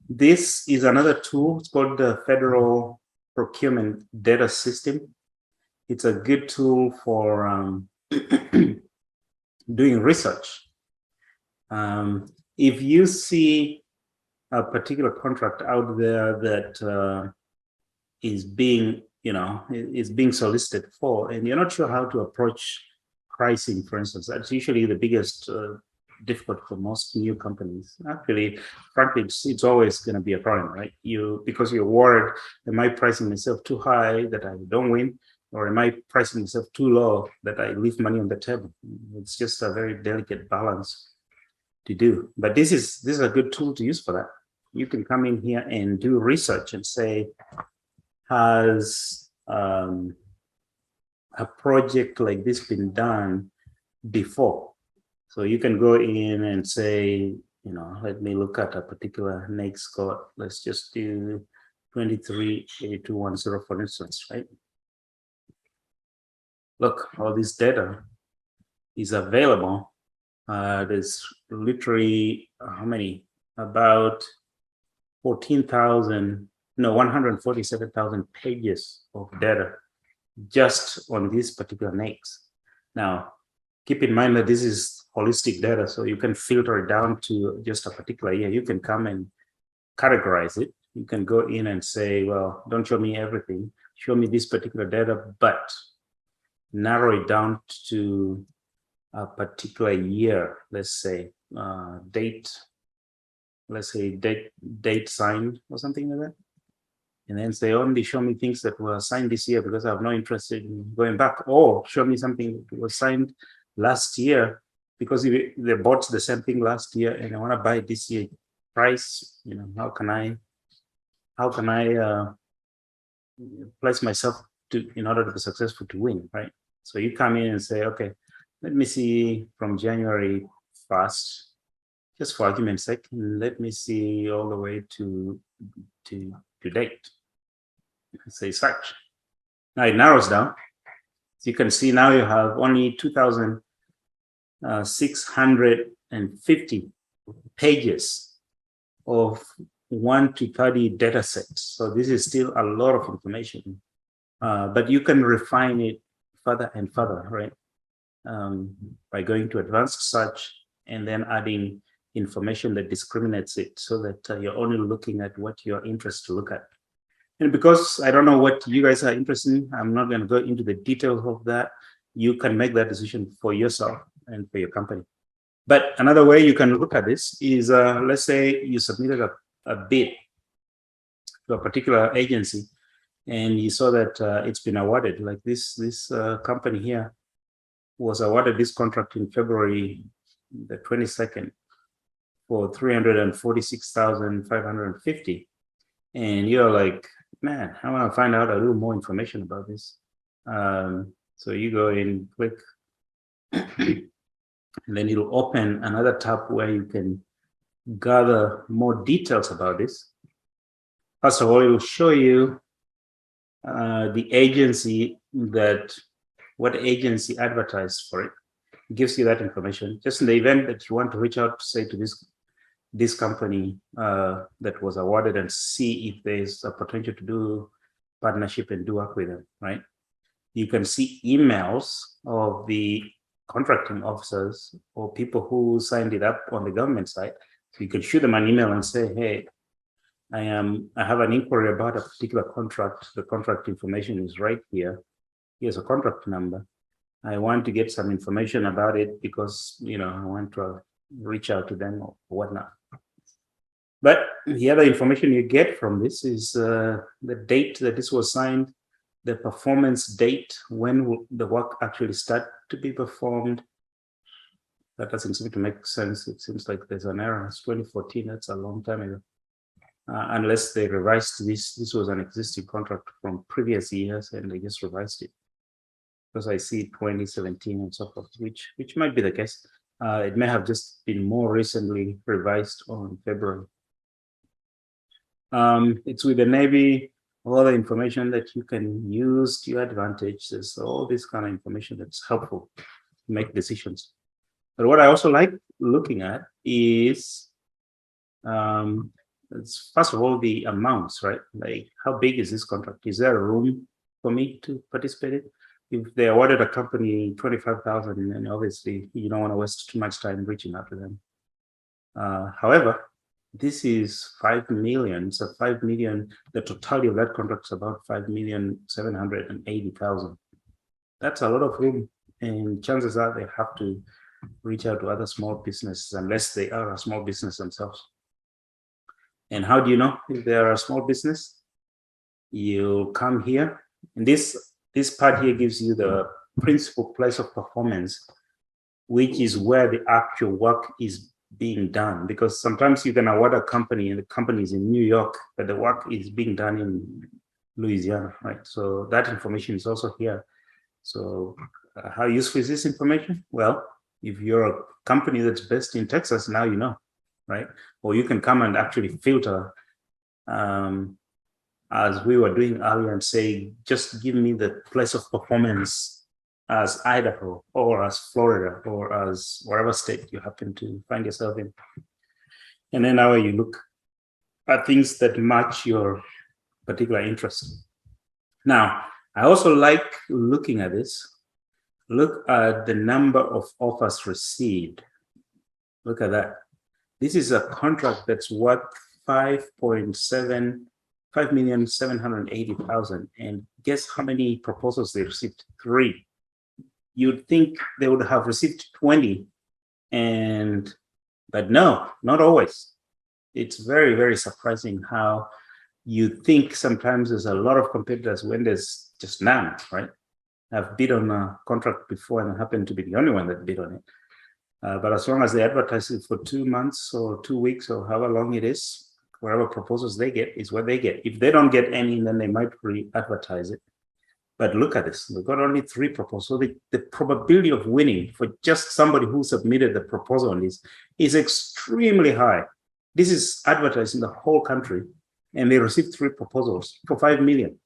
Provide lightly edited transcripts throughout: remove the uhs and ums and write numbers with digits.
This is another tool. It's called the Federal Procurement Data System. It's a good tool for doing research. If you see a particular contract out there that is being, is being solicited for, and you're not sure how to approach pricing, for instance, that's usually the biggest difficult for most new companies. Actually, frankly, it's always going to be a problem, right? Because you're worried, am I pricing myself too high that I don't win? Or am I pricing myself too low that I leave money on the table? It's just a very delicate balance to do. But this is a good tool to use for that. You can come in here and do research and say, has a project like this been done before? So you can go in and say, let me look at a particular NAICS code. Let's just do 238210, for instance, right? Look, all this data is available. There's literally how many? About 147,000 pages of data just on this particular NAICS. Now, keep in mind that this is holistic data, so you can filter it down to just a particular year. You can come and categorize it. You can go in and say, well, don't show me everything. Show me this particular data, but narrow it down to a particular year. Let's say date. Let's say date signed or something like that. And then say, only show me things that were signed this year because I have no interest in going back. Or show me something that was signed last year because they bought the same thing last year and I want to buy this year price. How can I place myself in order to be successful to win, right? So you come in and say, okay, let me see from January 1st, just for argument's sake, let me see all the way to date. Say search. Now it narrows down. So you can see now you have only 2,650 pages of 1 to 30 data sets. So this is still a lot of information, but you can refine it further and further, right? By going to advanced search and then adding information that discriminates it so that you're only looking at what you're interested to look at. And because I don't know what you guys are interested in, I'm not going to go into the details of that. You can make that decision for yourself and for your company. But another way you can look at this is, let's say you submitted a bid to a particular agency and you saw that it's been awarded. Like this company here was awarded this contract in February the 22nd for 346,550. And you're like, man, I want to find out a little more information about this. So you go in, click, and then it'll open another tab where you can gather more details about this. First of all, it will show you the agency what agency advertised for it. It gives you that information. Just in the event that you want to reach out, say, to this company that was awarded and see if there's a potential to do partnership and do work with them, right? You can see emails of the contracting officers or people who signed it up on the government side. So you can shoot them an email and say, hey, I have an inquiry about a particular contract. The contract information is right here. Here's a contract number. I want to get some information about it because, I want to reach out to them or whatnot. But the other information you get from this is the date that this was signed, the performance date, when will the work actually start to be performed. That doesn't seem to make sense. It seems like there's an error. It's 2014. That's a long time ago. Unless they revised this. This was an existing contract from previous years and they just revised it. Because I see 2017 and so forth, which might be the case. It may have just been more recently revised on February. It's with the Navy, all the information that you can use to your advantage. There's all this kind of information that's helpful to make decisions. But what I also like looking at is It's first of all the amounts, right? Like, how big is this contract? Is there a room for me to participate in? If they awarded a company 25,000, and obviously you don't want to waste too much time reaching out to them. However, this is 5 million. So 5 million, the totality of that contract is about 5,780,000. That's a lot of room, and chances are they have to reach out to other small businesses unless they are a small business themselves. And how do you know if they are a small business? You come here, and this part here gives you the principal place of performance, which is where the actual work is being done. Because sometimes you can award a company and the company is in New York, but the work is being done in Louisiana, right? So that information is also here. So how useful is this information? Well, if you're a company that's based in Texas, now you know, right? Or you can come and actually filter, as we were doing earlier, and say, just give me the place of performance as Idaho or as Florida or as whatever state you happen to find yourself in. And then now you look at things that match your particular interest. Now, I also like looking at this. Look at the number of offers received. Look at that. This is a contract that's worth 5,780,000. And guess how many proposals they received? 3. You'd think they would have received 20. But no, not always. It's very, very surprising how you think sometimes there's a lot of competitors when there's just none, right? I've bid on a contract before and I happen to be the only one that bid on it. But as long as they advertise it for 2 months or 2 weeks or however long it is, whatever proposals they get is what they get. If they don't get any, then they might re-advertise it. But look at this, we've got only 3 proposals. So the probability of winning for just somebody who submitted the proposal on this is extremely high. This is advertised in the whole country, and they received 3 proposals for 5 million.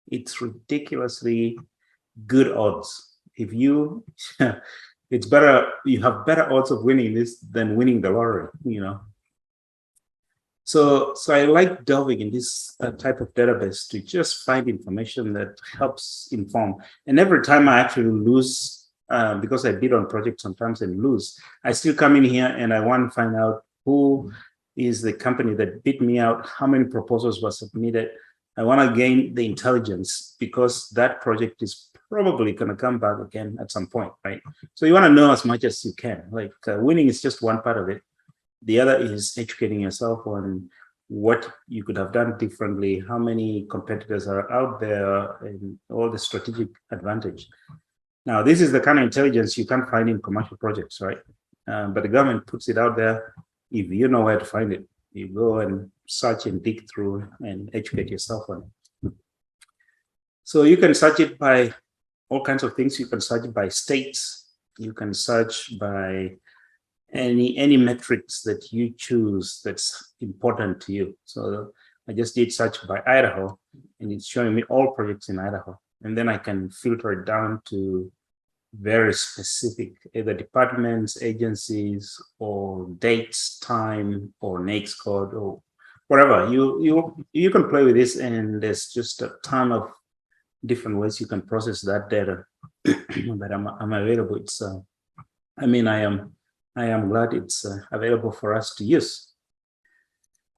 It's ridiculously good odds. If you, it's better, you have better odds of winning this than winning the lottery, you know. So I like delving in this type of database to just find information that helps inform. And every time I actually lose, because I bid on projects sometimes and lose, I still come in here and I want to find out who is the company that bid me out, how many proposals were submitted. I want to gain the intelligence because that project is probably going to come back again at some point, right? So you want to know as much as you can. Like winning is just one part of it. The other is educating yourself on what you could have done differently, how many competitors are out there, and all the strategic advantage. Now, this is the kind of intelligence you can't find in commercial projects, right? But the government puts it out there. If you know where to find it, you go and search and dig through and educate yourself on it. So you can search it by all kinds of things. You can search it by states. You can search by any metrics that you choose that's important to you. So I just did search by Idaho, and it's showing me all projects in Idaho. And then I can filter it down to very specific, either departments, agencies, or dates, time, or NAICS code, or whatever. You can play with this, and there's just a ton of different ways you can process that data. But I'm available. It's I am glad it's available for us to use.